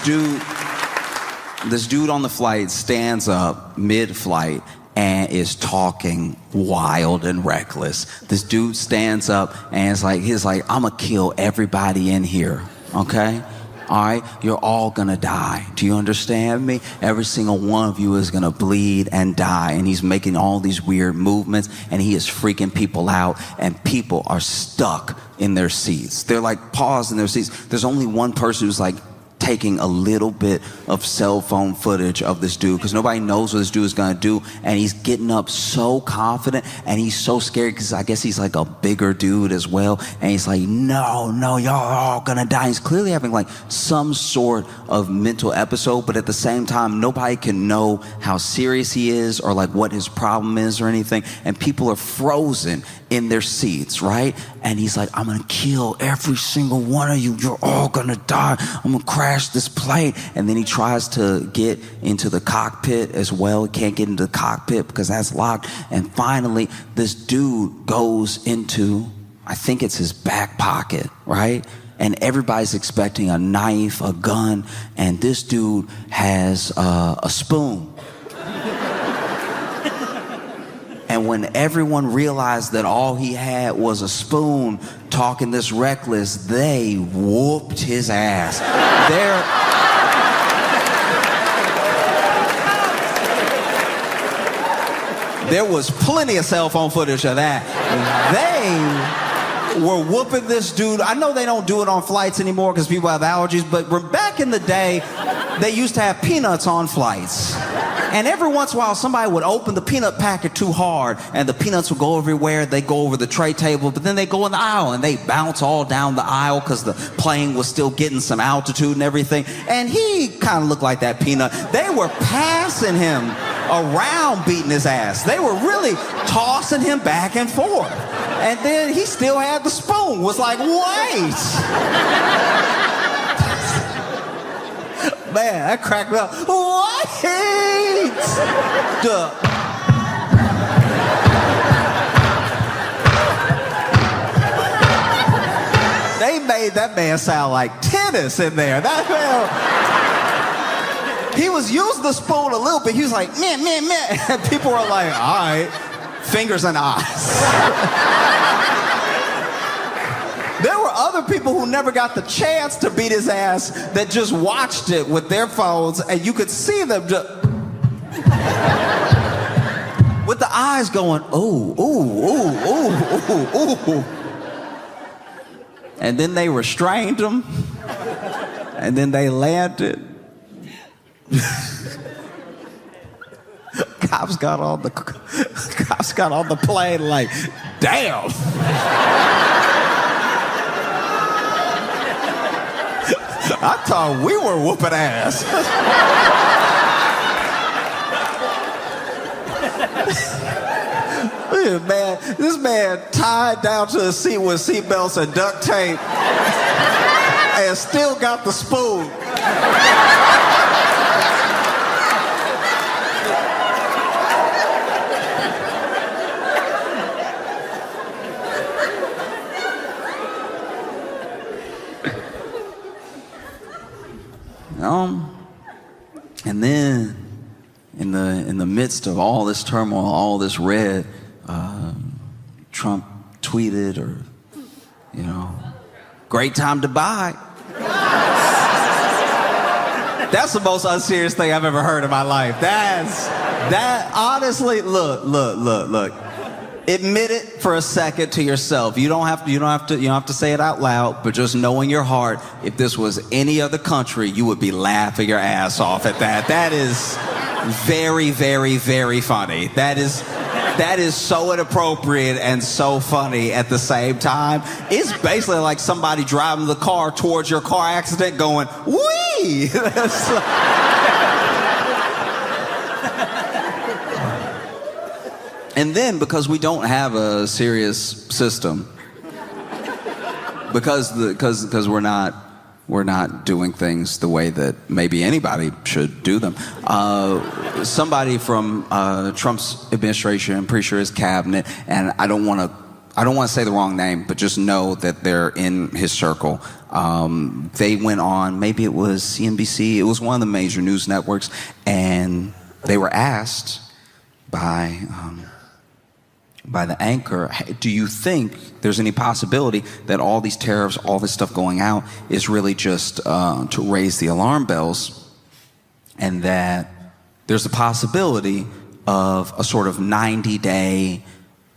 dude on the flight stands up mid-flight and is talking wild and reckless. This dude stands up and he's like, I'm gonna kill everybody in here, okay? All right, you're all gonna die. Do you understand me? Every single one of you is gonna bleed and die. And he's making all these weird movements and he is freaking people out, and people are stuck in their seats. They're like paused in their seats. There's only one person who's like taking a little bit of cell phone footage of this dude because nobody knows what this dude is gonna do, and he's getting up so confident and he's so scared because I guess he's like a bigger dude as well, and he's like, no, y'all are all gonna die. He's clearly having like some sort of mental episode, but at the same time nobody can know how serious he is or like what his problem is or anything, and people are frozen in their seats, right? And he's like, I'm gonna kill every single one of you. You're all gonna die. I'm gonna crash this plane. And then he tries to get into the cockpit as well. He can't get into the cockpit because that's locked. And finally, this dude goes into, I think it's his back pocket, right? And everybody's expecting a knife, a gun, and this dude has a spoon. And when everyone realized that all he had was a spoon, talking this reckless, they whooped his ass. There was plenty of cell phone footage of that. They were whooping this dude. I know they don't do it on flights anymore because people have allergies, but back in the day, they used to have peanuts on flights. And every once in a while, somebody would open the peanut packet too hard, and the peanuts would go everywhere. They go over the tray table, but then they go in the aisle, and they bounce all down the aisle because the plane was still getting some altitude and everything. And he kind of looked like that peanut. They were passing him around, beating his ass. They were really tossing him back and forth. And then he still had the spoon. Was like, wait. Man, that cracked me up. Wait! They made that man sound like tennis in there. That man, he was using the spoon a little bit. He was like, man. And people were like, all right, fingers and eyes. There were other people who never got the chance to beat his ass that just watched it with their phones, and you could see them just with the eyes going, ooh. And then they restrained him, and then they landed. Cops got on the plane like, damn. I thought we were whooping ass. Man, this man tied down to his seat with seatbelts and duct tape and still got the spoon. And then, in the midst of all this turmoil, all this red, Trump tweeted, or, great time to buy. That's the most unserious thing I've ever heard in my life. Honestly, look. Admit it for a second to yourself. You don't have to say it out loud, but just know in your heart, if this was any other country, you would be laughing your ass off at that. That is very, very, very funny. That is so inappropriate and so funny at the same time. It's basically like somebody driving the car towards your car accident going, wee! And then, because we don't have a serious system, because we're not doing things the way that maybe anybody should do them. Somebody from Trump's administration, I'm pretty sure his cabinet, and I don't want to say the wrong name, but just know that they're in his circle. They went on, maybe it was CNBC, it was one of the major news networks, and they were asked by the anchor, hey, do you think there's any possibility that all these tariffs, all this stuff going out is really just to raise the alarm bells, and that there's a possibility of a sort of 90-day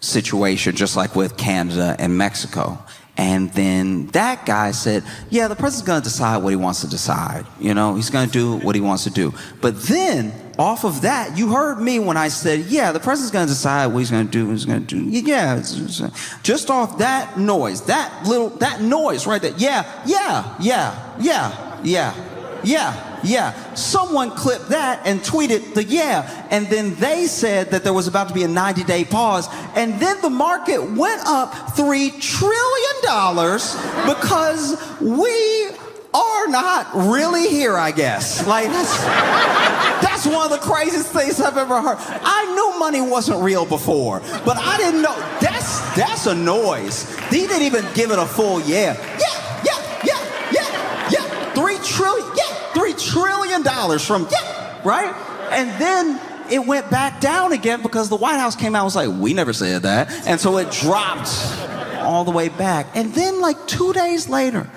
situation, just like with Canada and Mexico? And then that guy said, yeah, the president's going to decide what he wants to decide. He's going to do what he wants to do. But then, off of that, you heard me when I said, yeah, the president's going to decide what he's going to do. Yeah, just off that noise, that noise right there. Yeah. Someone clipped that and tweeted the yeah. And then they said that there was about to be a 90-day pause. And then the market went up $3 trillion because we are not really here, I guess. Like, that's one of the craziest things I've ever heard. I knew money wasn't real before, but I didn't know. That's a noise. He didn't even give it a full yeah. Yeah. 3 trillion from right? And then it went back down again because the White House came out and was like, we never said that. And so it dropped all the way back. And then like 2 days later,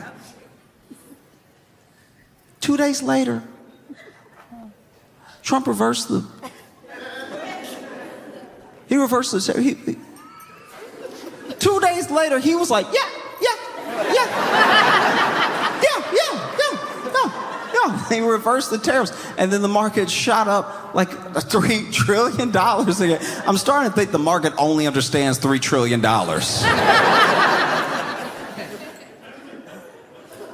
Trump reversed the he 2 days later, he was like, yeah. They reversed the tariffs, and then the market shot up like $3 trillion again. I'm starting to think the market only understands $3 trillion.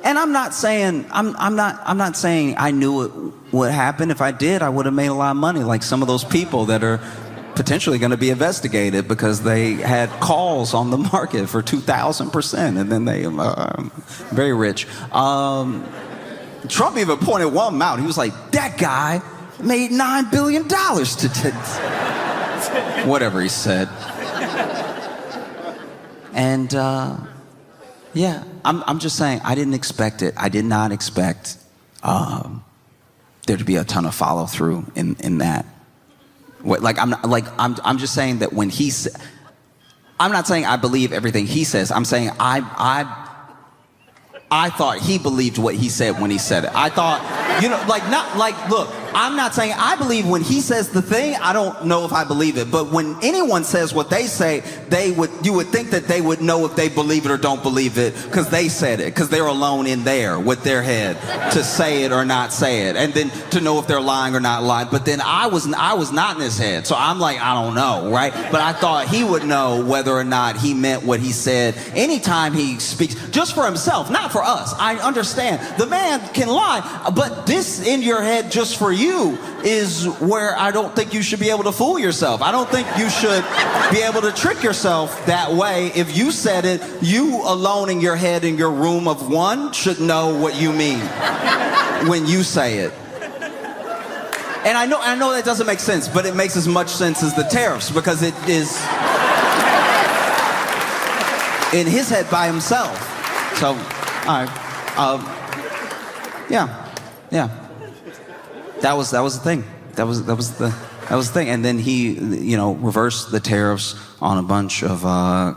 And I'm not saying I knew it would happen. If I did, I would have made a lot of money, like some of those people that are potentially going to be investigated because they had calls on the market for 2,000%, and then they very rich. Trump even pointed one out. He was like, that guy made $9 billion whatever he said. And yeah, I'm just saying, I didn't expect it. I did not expect there to be a ton of follow through in that. I'm just saying that when he said, I'm not saying I believe everything he says. I'm saying I thought he believed what he said when he said it. I thought, look, I'm not saying I believe when he says the thing. I don't know if I believe it. But when anyone says what they say, you would think that they would know if they believe it or don't believe it because they said it, because they're alone in there with their head to say it or not say it, and then to know if they're lying or not lying. But then I was not in his head, so I'm like, I don't know, right? But I thought he would know whether or not he meant what he said anytime he speaks, just for himself, not for us. I understand the man can lie, but this in your head just for you. you is where I don't think you should be able to fool yourself. I don't think you should be able to trick yourself that way. If you said it, you alone in your head in your room of one should know what you mean when you say it. And I know that doesn't make sense, but it makes as much sense as the tariffs because it is in his head by himself. So, all right. Yeah. That was the thing. That was the thing. And then he, reversed the tariffs on a bunch of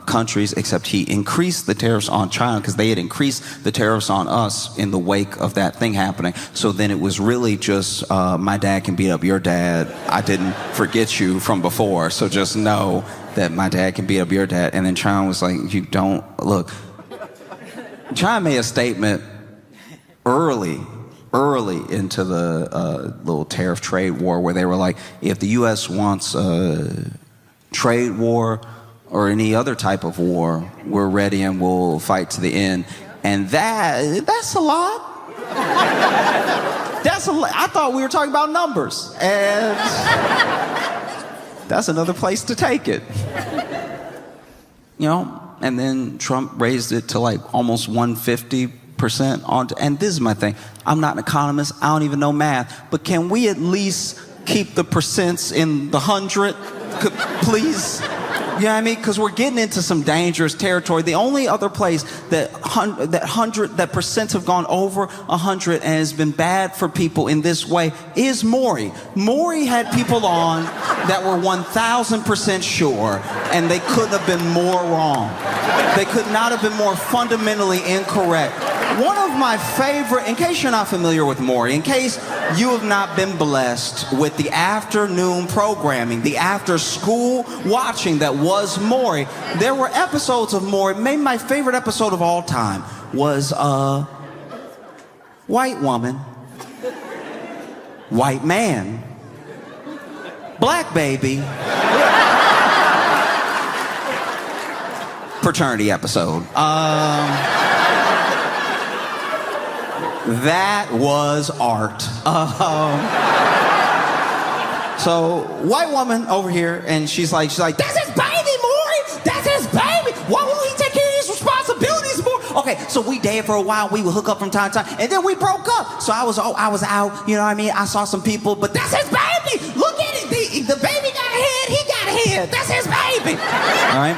countries, except he increased the tariffs on China because they had increased the tariffs on us in the wake of that thing happening. So then it was really just, my dad can beat up your dad. I didn't forget you from before, so just know that my dad can beat up your dad. And then China was like, you don't, look. China made a statement early into the little tariff trade war where they were like, if the U.S. wants a trade war or any other type of war, we're ready and we'll fight to the end. And that's a lot. That's a lot. I thought we were talking about numbers. And that's another place to take it. And then Trump raised it to like almost 150% on, and this is my thing. I'm not an economist. I don't even know math. But can we at least keep the percents in the 100, please? You know what I mean? Because we're getting into some dangerous territory. The only other place that percents have gone over 100 and has been bad for people in this way is Maury. Maury had people on that were 1,000% sure, and they couldn't have been more wrong. They could not have been more fundamentally incorrect. One of my favorite, in case you're not familiar with Maury, in case you have not been blessed with the afternoon programming, the after school watching that was Maury, there were episodes of Maury. Maybe my favorite episode of all time was white woman, white man, black baby, fraternity episode. That was art. So, white woman over here, and she's like, that's his baby, Maury! That's his baby! Why won't he take care of his responsibilities more? Okay, so we dated for a while, we would hook up from time to time, and then we broke up. So I was out, you know what I mean? I saw some people, but that's his baby! Look at it! The baby got a head, he got a head. That's his baby! All right?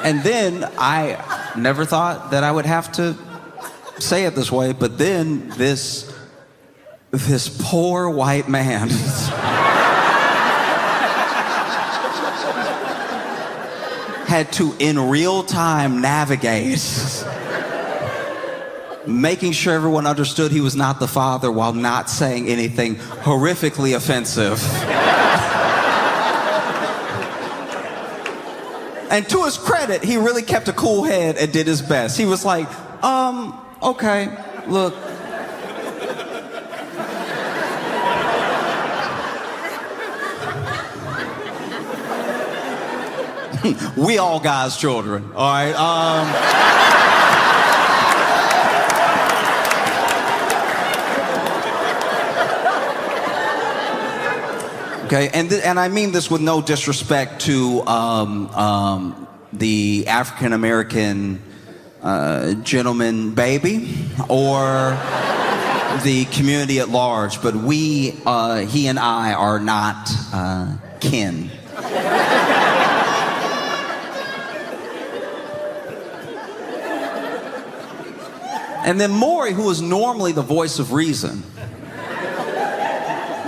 And then I never thought that I would have to say it this way, but then this poor white man had to, in real time, navigate, making sure everyone understood he was not the father while not saying anything horrifically offensive. And to his credit, he really kept a cool head and did his best. He was like, okay, look. We all God's children, all right? Okay, and I mean this with no disrespect to the African American gentleman baby or the community at large, but he and I are not kin. And then Maury, who is normally the voice of reason,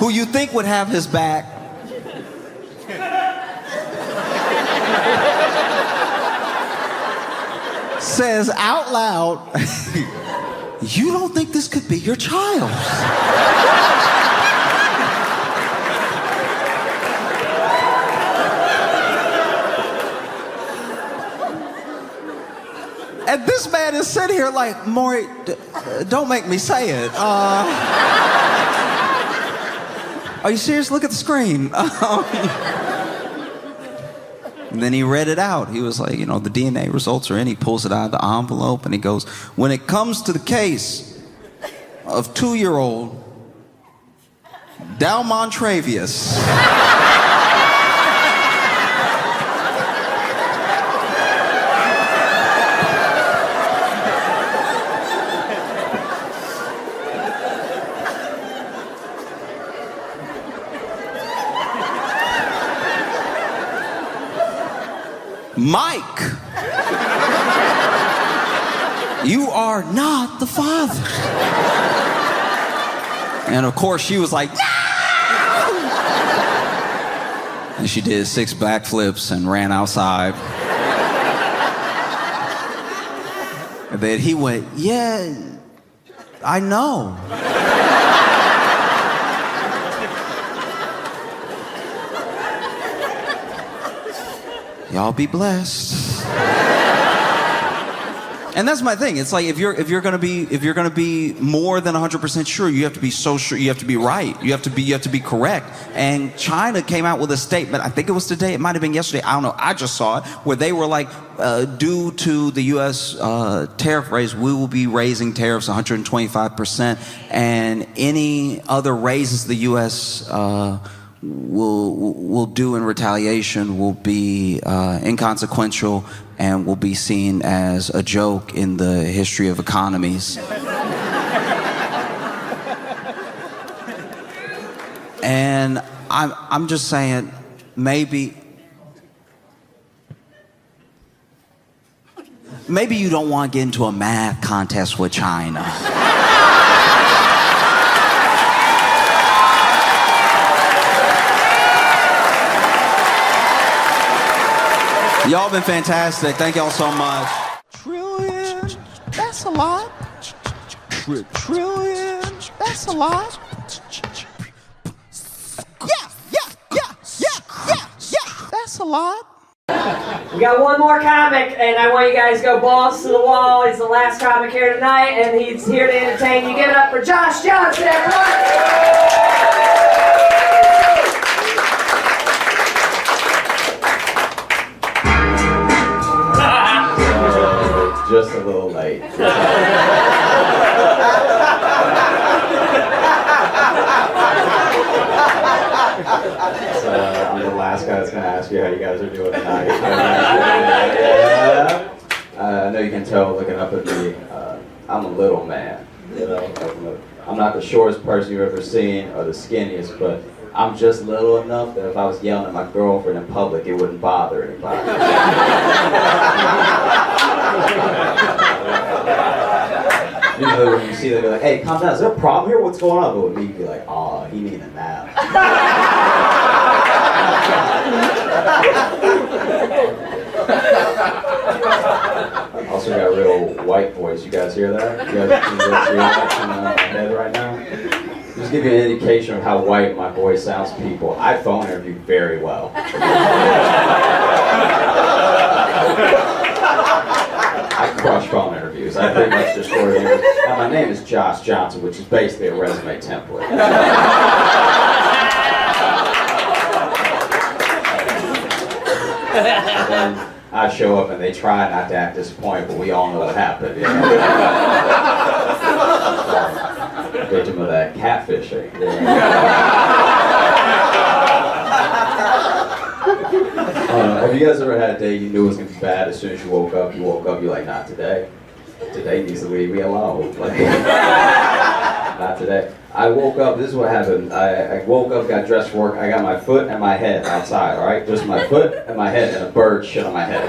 who you think would have his back, says out loud, you don't think this could be your child? And this man is sitting here like, Maury, don't make me say it. Are you serious? Look at the screen. And then he read it out. He was like, you know, the DNA results are in. He pulls it out of the envelope and he goes, when it comes to the case of 2-year-old Dalmontravius. Mike, you are not the father. And of course she was like, no! And she did 6 backflips and ran outside. And then he went, yeah, I know. Y'all be blessed. And that's my thing. It's like if you're gonna be more than 100% sure, you have to be so sure. You have to be right. You have to be correct. And China came out with a statement. I think it was today. It might have been yesterday. I don't know. I just saw it where they were like, due to the U.S. Tariff raise, we will be raising tariffs 125%, and any other raises the U.S. will do in retaliation will be inconsequential and will be seen as a joke in the history of economies. And I'm just saying, maybe you don't want to get into a math contest with China. Y'all been fantastic. Thank y'all so much. Trillion, that's a lot. Trillion, that's a lot. Yeah, that's a lot. We got one more comic, and I want you guys to go balls to the wall. He's the last comic here tonight, and he's here to entertain you. Give it up for Josh Johnson, everyone! Just a little late. So I'm the last guy that's going to ask you how you guys are doing tonight. Yeah. I know you can tell looking up at me, I'm a little man. You know, I'm not the shortest person you've ever seen or the skinniest, but I'm just little enough that if I was yelling at my girlfriend in public, it wouldn't bother anybody. Usually when you see them, they're like, hey, calm down, is there a problem here? What's going on? But with me, you'd be like, oh, he needs a nap. Also got a real white voice. You guys hear that? You guys hear that coming out of my head right now? Just give you an indication of how white my voice sounds to people. I phone interview very well. I crush phone interviews. I pretty much destroy interviews. Now, my name is Josh Johnson, which is basically a resume template. And then I show up and they try not to act disappointed, but we all know what happened. You know? Victim of that catfishing. Have you guys ever had a day you knew it was going to be bad as soon as you woke up, you're like, not today. Today needs to leave me alone. Like, not today. I woke up, this is what happened. I woke up, got dressed for work, I got my foot and my head outside, all right? Just my foot and my head, and a bird shit on my head.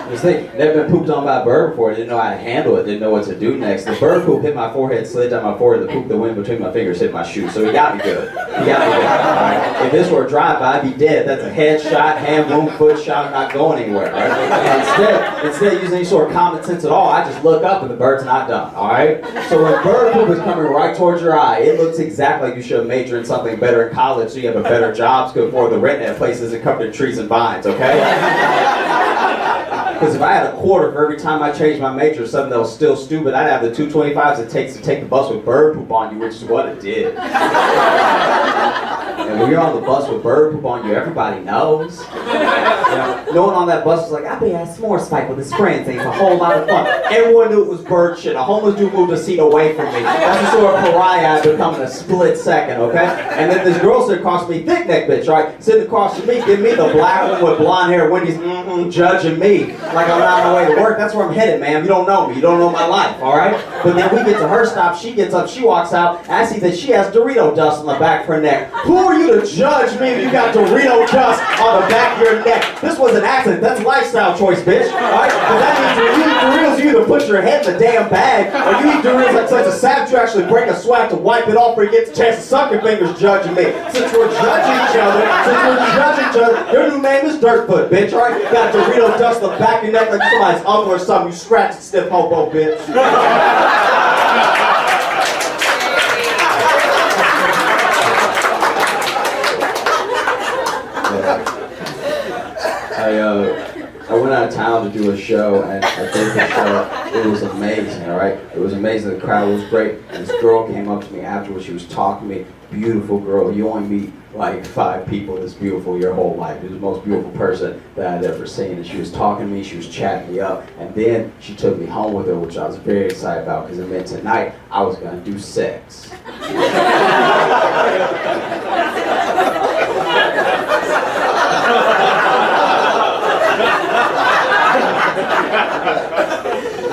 Just think, never been pooped on by a bird before, didn't know how to handle it, didn't know what to do next. The bird poop hit my forehead, slid down my forehead, the poop that went between my fingers hit my shoe. So he got me good. He got me good. All right? If this were a drive-by, I'd be dead. That's a headshot, hand wound, foot shot, I'm not going anywhere. Right? And instead of using any sort of common sense at all, I just look up and the bird's not done. All right? So when bird poop is coming right towards your eye, it looks exactly like you should have majored in something better in college so you have a better job scope for the rent at place isn't covered in trees and vines, okay? Because if I had a quarter for every time I changed my major or something that was still stupid, I'd have the 225s it takes to take the bus with bird poop on you, which is what it did. And when you're on the bus with bird poop on you, everybody knows. No one on that bus was like, I be at s'more spike with his friends, and it's a whole lot of fun. Everyone knew it was bird shit. A homeless dude moved a seat away from me. That's the sort of pariah I become in a split second, okay? And then this girl sitting across from me, thick neck bitch, right? Sitting across from me, giving me the black one with blonde hair, Wendy's judging me like I'm not on my way to work. That's where I'm headed, man. You don't know me. You don't know my life, all right? But then we get to her stop. She gets up. She walks out. And I see that she has Dorito dust on the back of her neck. Who are you to judge me if you got Dorito dust on the back of your neck? This was an accident. That's a lifestyle choice, bitch. All right? Because that means when you eat Doritos, you either put your head in the damn bag, or you eat Doritos like such a savage you actually break a sweat to wipe it off, or you get the chance to suck your fingers judging me. Since we're judging each other, your new name is Dirtfoot, bitch. All right? You got Dorito dust on the back of your neck like somebody's uncle or something. You scratch the stiff hobo, bitch. I went out of town to do a show, and I did the show. It was amazing, all right? It was amazing. The crowd was great. And this girl came up to me afterwards. She was talking to me. Beautiful girl. You only meet like 5 people this beautiful your whole life. She was the most beautiful person that I'd ever seen. And she was talking to me. She was chatting me up. And then she took me home with her, which I was very excited about because it meant tonight I was going to do sex.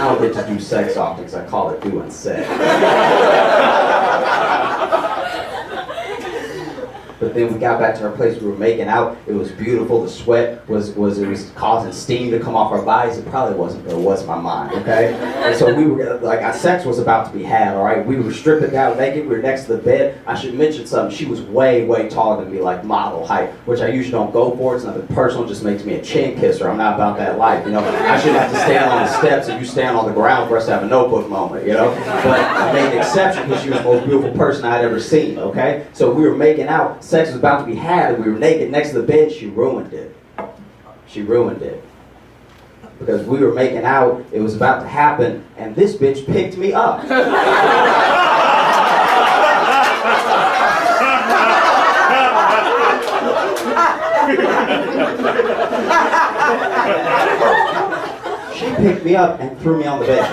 I don't get to do sex often because I call it doing sex. But then we got back to our place, we were making out, it was beautiful, the sweat was causing steam to come off our bodies. It probably wasn't, but it was my mind, okay? And so we were, like, our sex was about to be had, all right? We were stripping down naked, we were next to the bed. I should mention something, she was way, way taller than me, like model height, which I usually don't go for. It's nothing personal, it just makes me a chin kisser. I'm not about that life, you know? I shouldn't have to stand on the steps and you stand on the ground for us to have a notebook moment, you know? But I made an exception because she was the most beautiful person I'd ever seen, okay? So we were making out, sex was about to be had, and we were naked next to the bed. She ruined it. She ruined it. Because we were making out, it was about to happen, and this bitch picked me up. She picked me up and threw me on the bed.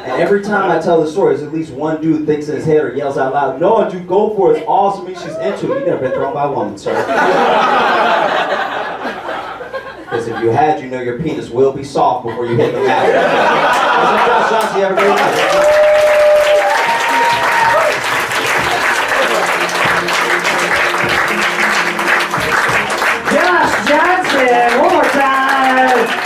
And every time I tell the story, there's at least one dude thinks in his head or yells out loud, "No, dude, go for it. It's awesome. She's into it." You've never been thrown by a woman, sir. Because if you had, you know your penis will be soft before you hit the mat. Josh Johnson, you have a great night.